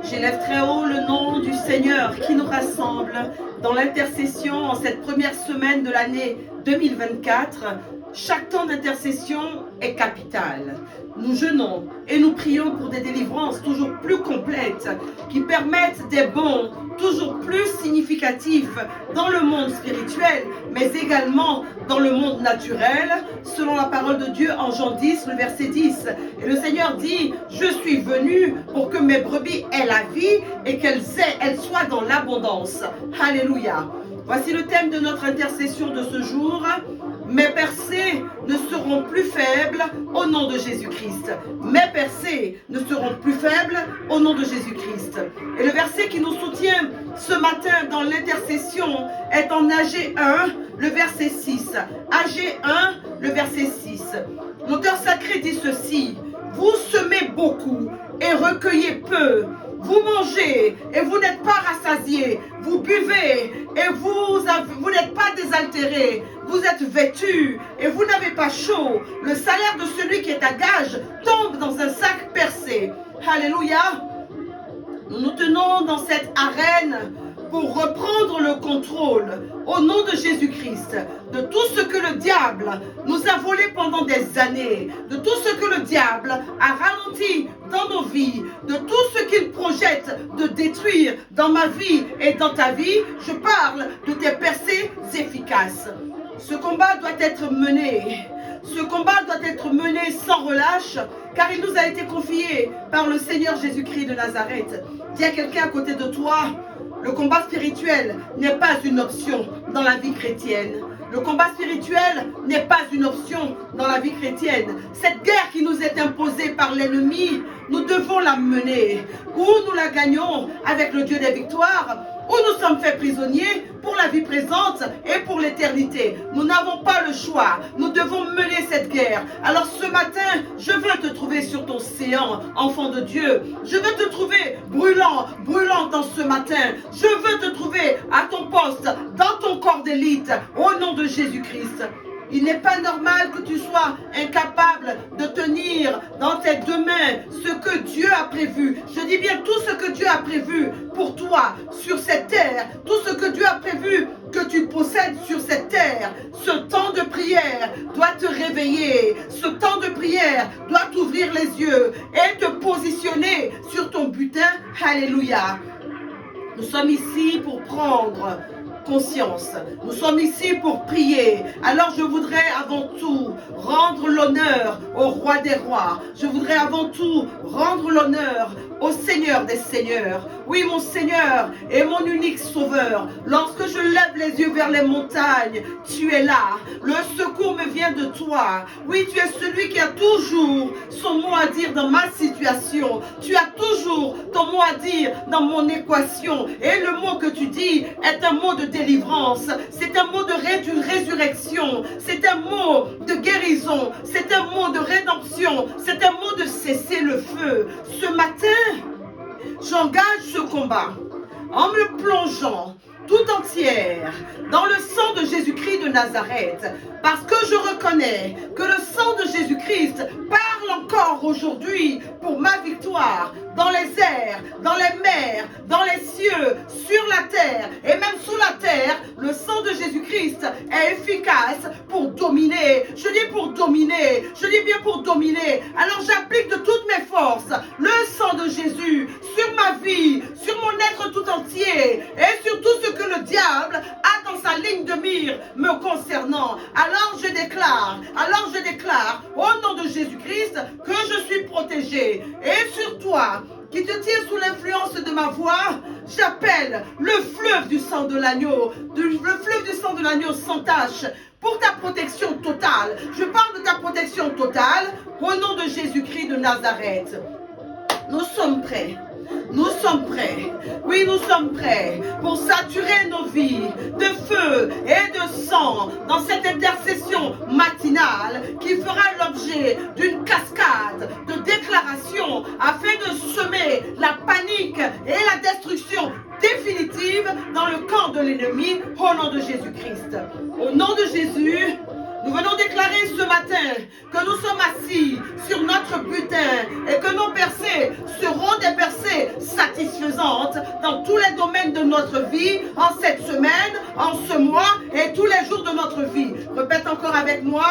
J'élève très haut le nom du Seigneur qui nous rassemble dans l'intercession en cette première semaine de l'année 2024. Chaque temps d'intercession est capital. Nous jeûnons et nous prions pour des délivrances toujours plus complètes qui permettent des bonds toujours plus significatifs dans le monde spirituel, mais également dans le monde naturel, selon la parole de Dieu en Jean 10, le verset 10. Et le Seigneur dit, je suis venu pour que mes brebis aient la vie et qu'elles soient dans l'abondance. Alléluia. Voici le thème de notre intercession de ce jour. Mes percées ne seront plus faibles au nom de Jésus-Christ. Mes percées ne seront plus faibles au nom de Jésus-Christ. Et le verset qui nous soutient ce matin dans l'intercession est en AG 1, le verset 6. AG 1, le verset 6. L'auteur sacré dit ceci. Vous semez beaucoup et recueillez peu. Vous mangez et vous n'êtes pas rassasiés. Vous buvez et vous n'êtes pas désaltérés. Vous êtes vêtus et vous n'avez pas chaud. Le salaire de celui qui est à gage tombe dans un sac percé. Alléluia. Nous nous tenons dans cette arène pour reprendre le contrôle au nom de Jésus-Christ de tout ce que le diable nous a volé pendant des années, de tout ce que le diable a ralenti dans nos vies, de tout ce qu'il projette de détruire dans ma vie et dans ta vie. Je parle de tes percées efficaces. Ce combat doit être mené. Ce combat doit être mené sans relâche, car il nous a été confié par le Seigneur Jésus-Christ de Nazareth. Dis à quelqu'un à côté de toi, le combat spirituel n'est pas une option dans la vie chrétienne. Le combat spirituel n'est pas une option dans la vie chrétienne. Cette guerre qui nous est imposée par l'ennemi, nous devons la mener. Ou nous la gagnons avec le Dieu des victoires, où nous sommes faits prisonniers pour la vie présente et pour l'éternité. Nous n'avons pas le choix. Nous devons mener cette guerre. Alors ce matin, je veux te trouver sur ton séant, enfant de Dieu. Je veux te trouver brûlant, brûlante ce matin. Je veux te trouver à ton poste, dans ton corps d'élite, au nom de Jésus-Christ. Il n'est pas normal que tu sois incapable de tenir dans tes deux mains ce que Dieu a prévu. Je dis bien tout ce que Dieu a prévu pour toi sur cette terre. Tout ce que Dieu a prévu que tu possèdes sur cette terre. Ce temps de prière doit te réveiller. Ce temps de prière doit t'ouvrir les yeux et te positionner sur ton butin. Alléluia. Nous sommes ici pour prendre conscience. Nous sommes ici pour prier. Alors je voudrais avant tout rendre l'honneur au roi des rois. Je voudrais avant tout rendre l'honneur au Seigneur des seigneurs. Oui, mon Seigneur et mon unique sauveur. Lorsque je lève les yeux vers les montagnes, tu es là. Le secours me vient de toi. Oui, tu es celui qui a toujours son mot à dire dans ma situation. Tu as toujours ton mot à dire dans mon équation. Et le mot que tu dis est un mot de délivrance. C'est un mot de résurrection. C'est un mot de guérison. C'est un mot de rédemption. C'est un mot de cesser le feu. Ce matin, j'engage ce combat en me plongeant tout entière dans le sang de Jésus-Christ de Nazareth, parce que je reconnais que le sang de Jésus-Christ parle encore aujourd'hui pour ma victoire dans les airs, dans les mers, dans les cieux, sur la terre et même sous la terre. Le sang de Jésus-Christ est efficace pour dominer. Je dis pour dominer, je dis bien pour dominer. Alors j'applique de toutes mes forces le sang de Jésus sur ma vie, sur mon être tout entier et sur tout ce que le diable a dans sa ligne de mire me concernant. Alors je déclare au nom de Jésus-Christ que je suis protégé. Et sur toi, qui te tient sous l'influence de ma voix, j'appelle le fleuve du sang de l'agneau, le fleuve du sang de l'agneau sans tache, pour ta protection totale. Je parle de ta protection totale au nom de Jésus-Christ de Nazareth. Nous sommes prêts. Nous sommes prêts. Oui, nous sommes prêts pour saturer nos vies de feu et de sang dans cette intercession matinale qui fera l'objet d'une cascade de déclarations afin de semer la panique et la destruction définitive dans le camp de l'ennemi au nom de Jésus-Christ. Au nom de Jésus, nous venons déclarer ce matin que nous sommes assis sur notre butin et que nos percées seront des percées satisfaites. de notre vie, en cette semaine, en ce mois et tous les jours de notre vie. Répète encore avec moi.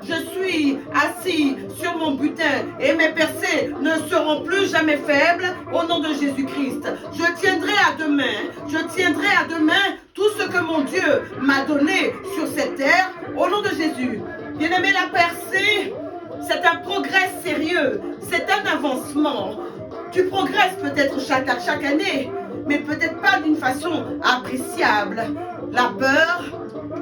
Je suis assis sur mon butin et mes percées ne seront plus jamais faibles au nom de Jésus-Christ. Je tiendrai à deux mains tout ce que mon Dieu m'a donné sur cette terre au nom de Jésus. Bien-aimé, la percée, c'est un progrès sérieux, c'est un avancement. Tu progresses peut-être chaque année, mais peut-être pas d'une façon appréciable. La peur,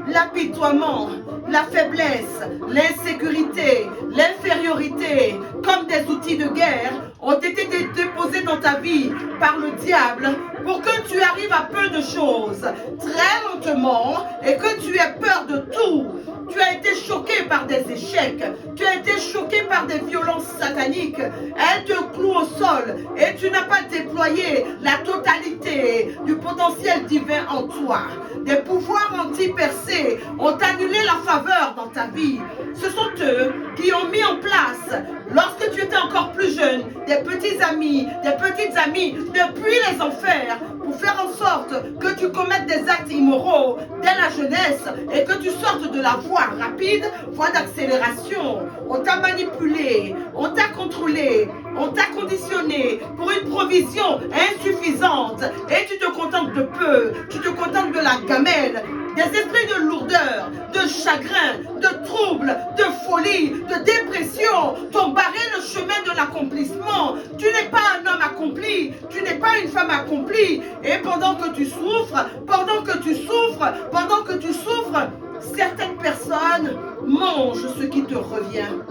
l'apitoiement, la faiblesse, l'insécurité, l'infériorité, comme des outils de guerre, ont été déposés dans ta vie par le diable pour que tu arrives à peu de choses, très lentement, et que tu aies peur de tout. Tu as été choqué par des échecs, tu as été choqué par des violences sataniques. Elles te clouent au sol et tu n'as pas déployé la totalité du potentiel divin en toi. Des pouvoirs anti-percés ont annulé la faveur dans ta vie. Ce sont eux qui ont mis en place, lorsque tu étais encore plus jeune, des petits amis, des petites amies depuis les enfers pour faire en sorte que tu commettes des actes immoraux dès la jeunesse et que tu sortes de la voie rapide, voie d'accélération. On t'a manipulé, on t'a contrôlé, on t'a conditionné pour une provision insuffisante et tu te contentes de peu, tu te contentes de la gamelle. Des esprits de lourdeur, de chagrin, de trouble, de folie, de dépression t'ont barré le chemin de l'accomplissement. Tu n'es pas un homme accompli, tu n'es pas une femme accomplie. Et pendant que tu souffres, certaines personnes mangent ce qui te revient.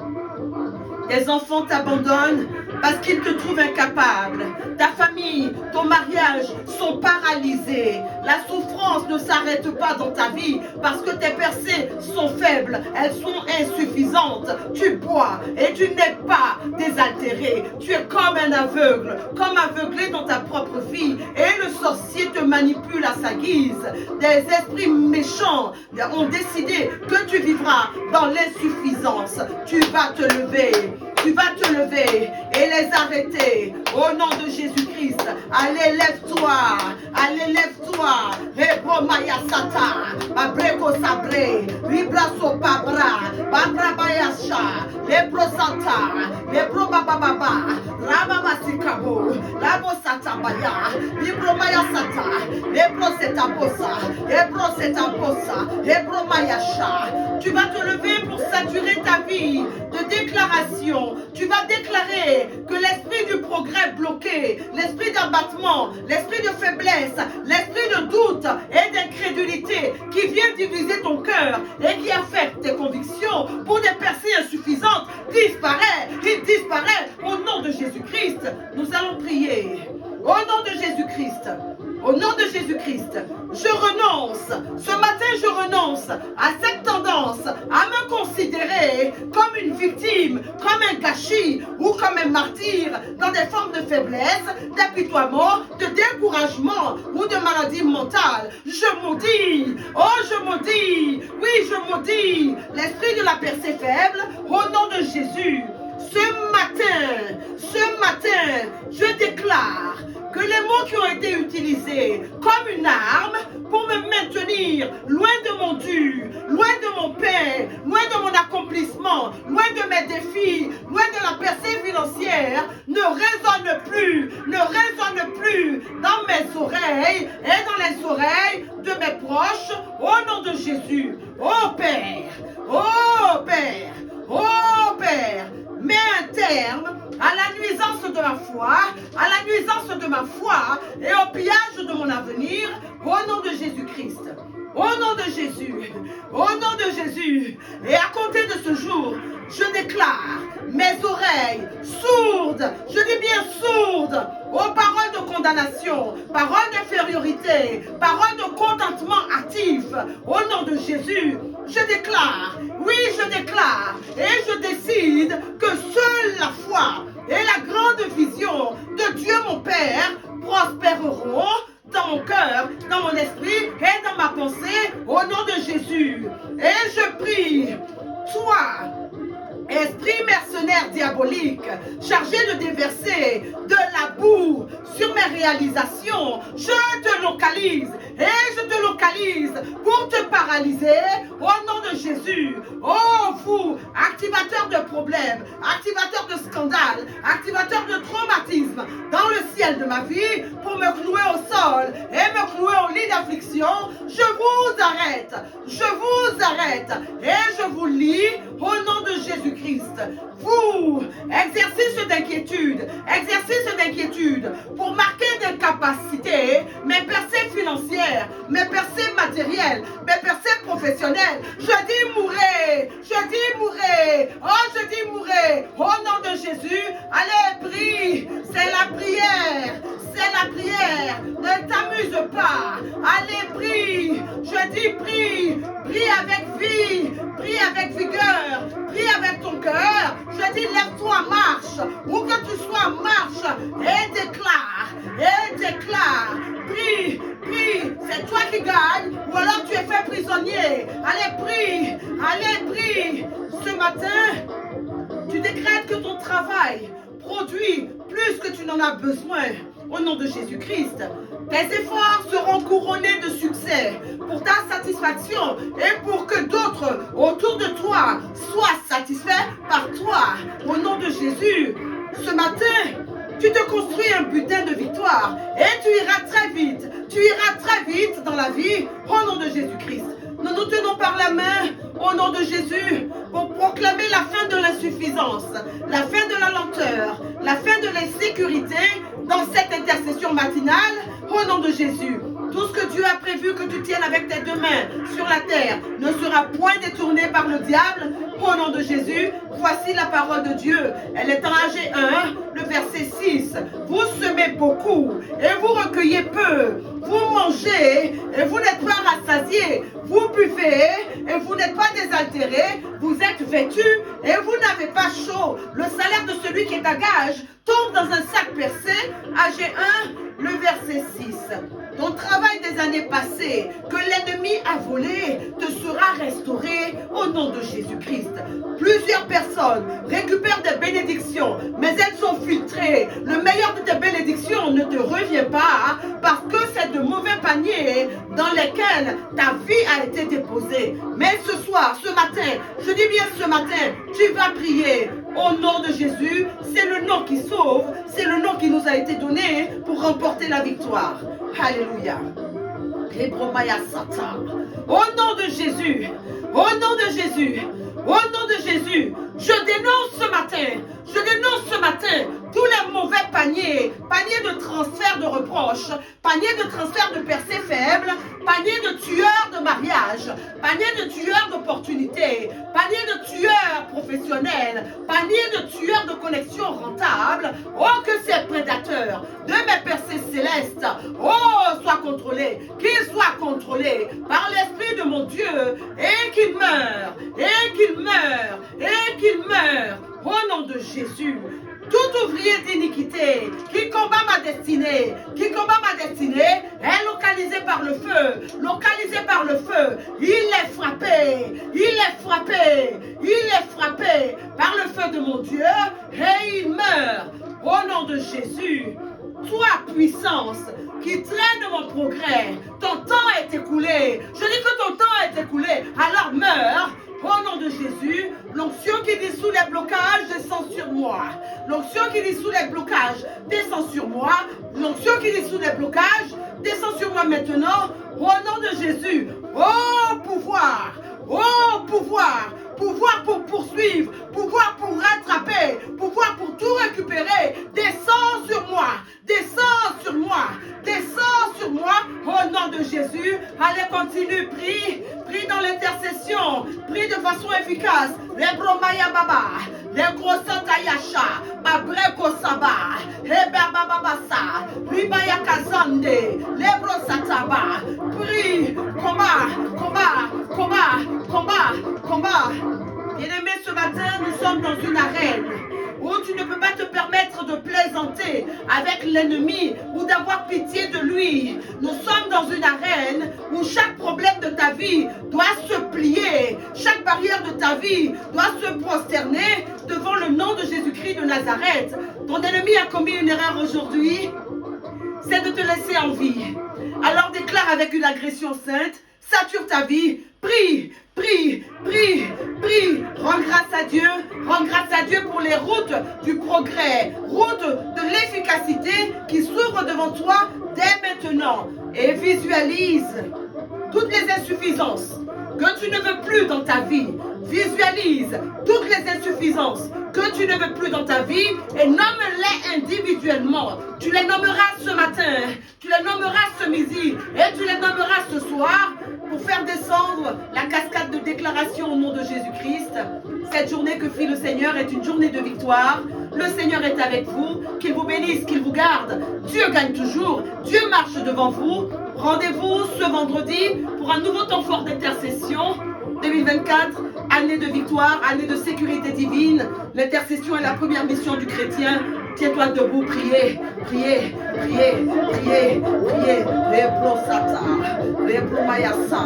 Tes enfants t'abandonnent parce qu'ils te trouvent incapable. Ta famille, ton mariage sont paralysés. La souffrance ne s'arrête pas dans ta vie parce que tes percées sont faibles, elles sont insuffisantes. Tu bois et tu n'es pas désaltéré. Tu es comme un aveugle, comme aveuglé dans ta propre vie. Et le sorcier te manipule à sa guise. Des esprits méchants ont décidé que tu vivras dans l'insuffisance. Tu vas te lever. Tu vas te lever et les arrêter au nom de Jésus-Christ. Allez, lève-toi. Allez, lève-toi. Rebromaya sata. Abreko sabre. Ribraso pabra. Babra bayasha. Lebro santa. Lebro bababa. Rababa sikabo. Labo sata baya. Libromaya sata. Lebro setabosa. Lebro setabosa. Lebro mayasha. Tu vas te lever pour saturer ta vie de déclaration. Tu vas déclarer que l'esprit du progrès bloqué, l'esprit d'abattement, l'esprit de faiblesse, l'esprit de doute et d'incrédulité qui vient diviser ton cœur et qui affecte tes convictions pour des percées insuffisantes disparaît. Il disparaît au nom de Jésus-Christ. Nous allons prier. Au nom de Jésus-Christ. Au nom de Jésus-Christ, je renonce, ce matin je renonce à cette tendance à me considérer comme une victime, comme un gâchis ou comme un martyr dans des formes de faiblesse, d'apitoiement, de découragement ou de maladie mentale. Je maudis, oh je maudis, oui je maudis l'esprit de la percée faible au nom de Jésus. Ce matin, je déclare que les mots qui ont été utilisés comme une arme pour me maintenir loin de mon Dieu, loin de mon Père, loin de mon accomplissement, loin de mes défis, loin de la percée financière, ne résonnent plus dans mes oreilles et dans les oreilles de mes proches, au nom de Jésus. Oh Père, oh Père, oh Père, mets un terme à la nuisance de ma foi, et au pillage de mon avenir, au nom de Jésus-Christ. Au nom de Jésus, au nom de Jésus, et à compter de ce jour, je déclare mes oreilles sourdes, je dis bien sourdes, aux paroles de condamnation, paroles d'infériorité, paroles de contentement actif. Au nom de Jésus, je déclare, oui je déclare, et je décide que seule la foi et la grande vision de Dieu mon Père prospéreront dans mon cœur, dans mon esprit et dans ma pensée, au nom de Jésus. Et je prie, toi, esprit mercenaire diabolique, chargé de déverser de la boue sur mes réalisation, je te localise et je te localise pour te paralyser au nom de Jésus. Oh, vous, activateurs de problèmes, activateurs de scandales, activateurs de traumatisme dans le ciel de ma vie pour me clouer au sol et me clouer au lit d'affliction, je vous arrête et je vous lie au nom de Jésus-Christ. Vous, exercice d'inquiétude pour marquer d'incapacité mes percées financières, mes percées matérielles, mes percées professionnelles. Je dis mourrez, oh je dis mourez, au nom de Jésus. Allez, prie, c'est la prière. Ne t'amuse pas. Allez, prie. Je dis prie. Prie avec vie. Prie avec vigueur. Prie avec ton cœur. Je dis lève-toi, marche. Où que tu sois, marche. Et déclare. Prie. C'est toi qui gagne. Ou alors tu es fait prisonnier. Allez, prie. Ce matin, tu décrètes que ton travail produit plus que tu n'en as besoin. Au nom de Jésus-Christ, tes efforts seront couronnés de succès pour ta satisfaction et pour que d'autres autour de toi soient satisfaits par toi. Au nom de Jésus, ce matin, tu te construis un butin de victoire et tu iras très vite. Tu iras très vite dans la vie au nom de Jésus-Christ. Nous nous tenons par la main au nom de Jésus pour proclamer la fin de l'insuffisance, la fin de la lenteur, la fin de l'insécurité dans cette intercession matinale au nom de Jésus. Tout ce que Dieu a prévu que tu tiennes avec tes deux mains sur la terre ne sera point détourné par le diable. Au nom de Jésus, voici la parole de Dieu. Elle est en Agé 1, le verset 6. Vous semez beaucoup et vous recueillez peu. Vous mangez et vous n'êtes pas rassasiés. Vous buvez et vous n'êtes pas désaltérés. Vous êtes vêtus et vous n'avez pas chaud. Le salaire de celui qui est à gage tombe dans un sac percé. Agé 1, le verset 6. Ton travail des années passées, que l'ennemi a volé, te sera restauré au nom de Jésus-Christ. Plusieurs personnes récupèrent des bénédictions, mais elles sont filtrées. Le meilleur de tes bénédictions ne te revient pas parce que c'est de mauvais paniers dans lesquels ta vie a été déposée. Mais ce soir, ce matin, je dis bien ce matin, tu vas prier. Au nom de Jésus, c'est le nom qui sauve, c'est le nom qui nous a été donné pour remporter la victoire. Alléluia. Au nom de Jésus, je dénonce ce matin tous les mauvais paniers de transfert de reproches, paniers de transfert de percées faibles, paniers de tueurs de mariage, paniers de tueurs d'opportunités, paniers de tueurs professionnels, paniers de tueurs de connexions rentables. Oh, que ces prédateurs de mes percées célestes, oh, soient contrôlés, qu'ils soient contrôlés par l'Esprit de mon Dieu et qu'ils meurent, au nom de Jésus. Tout ouvrier d'iniquité qui combat ma destinée, est localisé par le feu, il est frappé par le feu de mon Dieu et il meurt au nom de Jésus. Toi, puissance, qui traîne mon progrès, ton temps est écoulé. Je dis que ton temps est écoulé, alors meurs. Au nom de Jésus, l'onction qui dissout les blocages descend sur moi. L'onction qui dissout les blocages descend sur moi. L'onction qui dissout les blocages descend sur moi maintenant. Au nom de Jésus. Oh pouvoir pour poursuivre, pouvoir pour rattraper, pouvoir pour tout récupérer. Descends sur moi. Au nom de Jésus. Allez, continue, prie dans l'intercession, prie de façon efficace. Les bromaya baba, les gros santayasha, babreko saba, hebababasa, ribaya kazande, les brosataba. Prie, combat. Bien-aimé, ce matin, nous sommes dans une arène où tu ne peux pas te permettre de plaisanter avec l'ennemi ou d'avoir pitié de lui. Nous sommes dans une arène où chaque problème de ta vie doit se plier. Chaque barrière de ta vie doit se prosterner devant le nom de Jésus-Christ de Nazareth. Ton ennemi a commis une erreur aujourd'hui. c'est de te laisser en vie. Alors déclare avec une agression sainte, sature ta vie, prie, prie, prie, prie. Rends grâce à Dieu pour les routes du progrès, routes de l'efficacité qui s'ouvrent devant toi dès maintenant. Et visualise toutes les insuffisances que tu ne veux plus dans ta vie. Visualise toutes les insuffisances que tu ne veux plus dans ta vie et nomme-les individuellement. Tu les nommeras ce matin, tu les nommeras ce midi et tu les nommeras ce soir pour faire descendre la cascade de déclaration au nom de Jésus-Christ. Cette journée que fit le Seigneur est une journée de victoire. Le Seigneur est avec vous, qu'il vous bénisse, qu'il vous garde. Dieu gagne toujours, Dieu marche devant vous. Rendez-vous ce vendredi pour un nouveau temps fort d'intercession. 2024, année de victoire, année de sécurité divine. L'intercession est la première mission du chrétien. Tiens-toi debout, priez, priez, priez, priez, priez. Lebrosata, lebromayasa,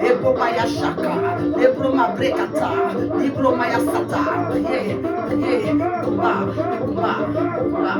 lebromayashaka, lebromabrekata, lebromayasata. Priez, priez, combat, combat, combat.